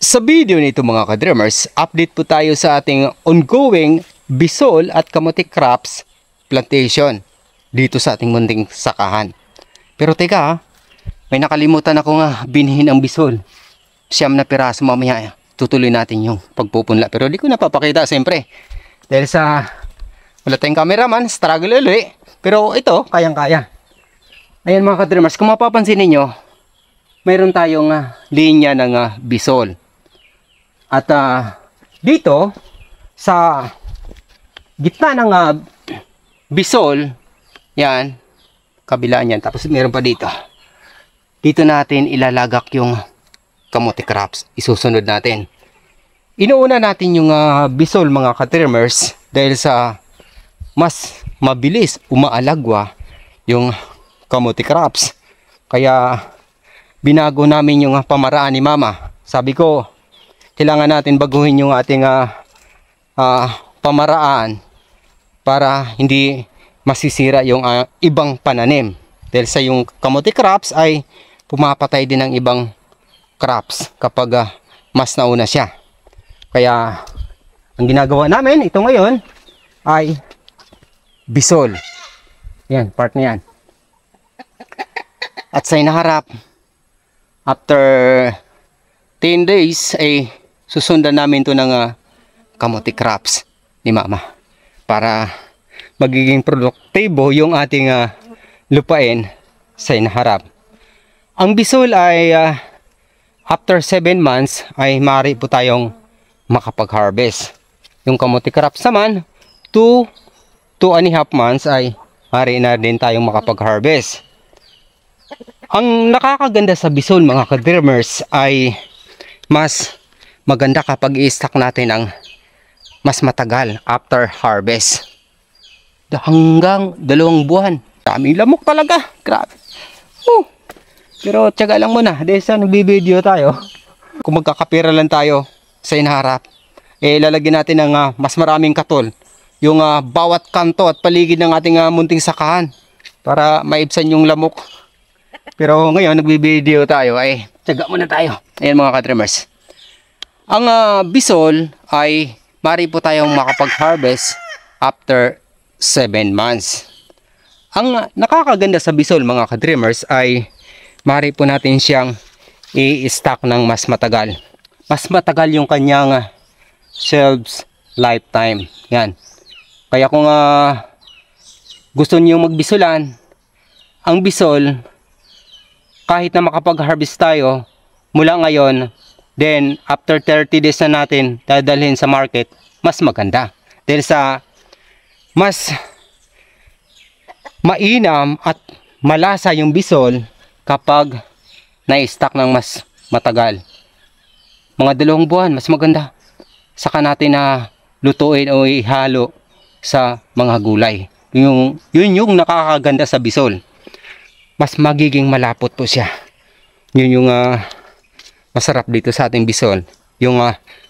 Sa video nito mga ka-dreamers, update po tayo sa ating ongoing bisol at kamote crops plantation dito sa ating munting sakahan. Pero teka, may nakalimutan ako nga binhin ang bisol. 9 na piraso, mamaya tutuloy natin yung pagpupunla. Pero di ko napapakita siyempre. Dahil sa wala tayong cameraman, struggle ulit. Pero ito, kayang-kaya. Ayan mga ka-dreamers, kung mapapansin ninyo, mayroon tayong linya ng bisol. At dito sa gitna ng bisol, yan, kabilaan yan. Tapos meron pa dito. Dito natin ilalagak yung kamote crops. Isusunod natin. Inuuna natin yung bisol mga ka-trimmers dahil sa mas mabilis umaalagwa yung kamote crops. Kaya binago namin yung pamaraan ni Mama. Sabi ko, kailangan natin baguhin yung ating pamaraan para hindi masisira yung ibang pananim. Dahil sa yung kamote crops ay pumapatay din ng ibang crops kapag mas nauna siya. Kaya ang ginagawa namin ito ngayon ay bisol. Yan, part na yan. At sa inaharap, after 10 days ay susundan namin to ng kamote crops ni Mama para magiging produktibo yung ating lupain sa inaharap. Ang bisol ay after 7 months ay maaari po tayong makapag-harvest. Yung kamote crops naman 2.5 months ay maaari na din tayong makapag-harvest. Ang nakakaganda sa bisol mga ka-dreamers ay mas maganda kapag i-stock natin ang mas matagal after harvest. Hanggang 2 buwan. Daming lamok talaga. Grabe. Pero tiyaga lang muna. Dahil sa nagbibideo tayo, kung magkakapira lang tayo sa inaharap, lalagyan natin ng mas maraming katol. Yung bawat kanto at paligid ng ating munting sakahan para maibsan yung lamok. Pero ngayon nagbibideo tayo ay tiyaga muna tayo. Ayan mga ka-dreamers. Ang bisol ay maaari po tayong makapag-harvest after 7 months. Ang nakakaganda sa bisol mga ka-dreamers ay maaari po natin siyang i-stock ng mas matagal. Mas matagal yung kanyang shelves lifetime. Yan. Kaya kung gusto niyo magbisulan, ang bisol, kahit na makapag-harvest tayo mula ngayon, then after 30 days na natin dadalhin sa market, mas maganda. Dahil sa mas mainam at malasa yung bisol kapag na-stock ng mas matagal. Mga 2 buwan, mas maganda. Saka natin na lutuin o ihalo sa mga gulay. Yun yung nakakaganda sa bisol. Mas magiging malapot po siya. Yun yung masarap dito sa ating bisol. Yung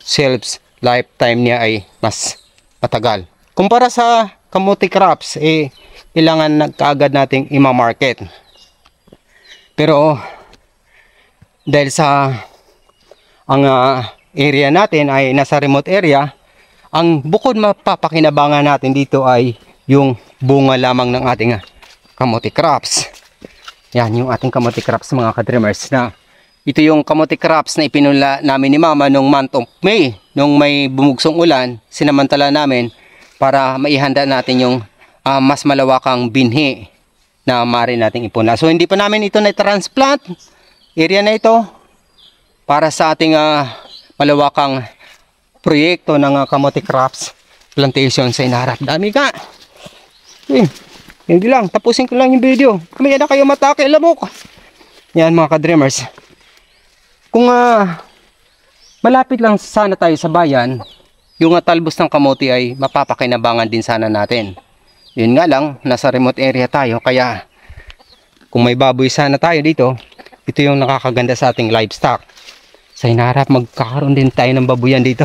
shelves lifetime niya ay mas matagal. Kumpara sa kamote crops, kailangan kaagad nating ima-market. Pero dahil sa ang area natin ay nasa remote area, ang bukod mapapakinabangan natin dito ay yung bunga lamang ng ating kamote crops. Yan yung ating kamote crops mga ka-dreamers na ito yung kamote crops na ipinula namin ni Mama nung month of May. Nung may bumugsong ulan, sinamantala namin para maihanda natin yung mas malawakang binhi na maaari nating ipunla. So hindi pa namin ito na-transplant. Area na ito para sa ating malawakang proyekto ng kamote crops plantation sa inaharap. Dami ka. Hindi lang. Tapusin ko lang yung video. Kamaya na kayo matake, lamok. Yan mga ka-dreamers. Kung malapit lang sana tayo sa bayan, yung talbos ng kamote ay mapapakinabangan din sana natin. Yun nga lang, nasa remote area tayo. Kaya kung may baboy sana tayo dito, ito yung nakakaganda sa ating livestock. Sa inaharap, magkakaroon din tayo ng babuyan dito.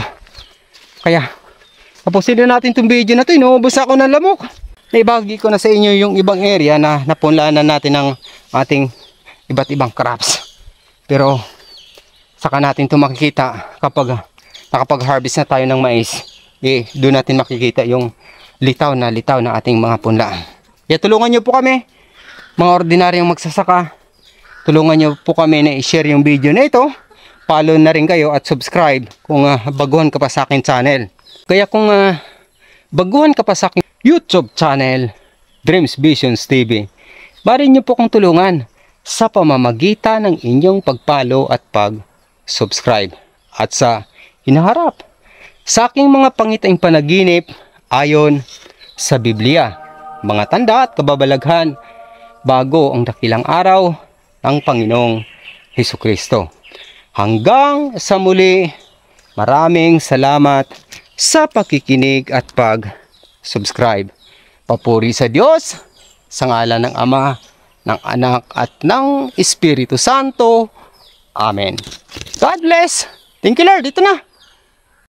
Kaya tapusin na natin itong video na ito. Inuubos ako ng lamok. Naibagi ko na sa inyo yung ibang area na napunlaan natin ng ating iba't ibang crops. Pero saka natin ito makikita kapag nakapag-harvest na tayo ng mais. Doon natin makikita yung litaw na ating mga punla. Kaya tulungan nyo po kami, mga ordinaryong magsasaka. Tulungan nyo po kami na i-share yung video na ito. Follow na rin kayo at subscribe kung baguhan ka pa sa akin channel. Kaya kung baguhan ka pa sa akin YouTube channel, Dreams Visions TV, maaari nyo po kong tulungan sa pamamagitan ng inyong pag-follow at pag-subscribe. At sa hinaharap, sa aking mga pangitaing panaginip ayon sa Biblia, mga tanda at kababalaghan bago ang dakilang araw ng Panginoong Hesukristo. Hanggang sa muli, maraming salamat sa pakikinig at pag-subscribe. Papuri sa Diyos, sa ngalan ng Ama, ng Anak at ng Espiritu Santo. Amen. God bless. Thank you, Lord. Dito na.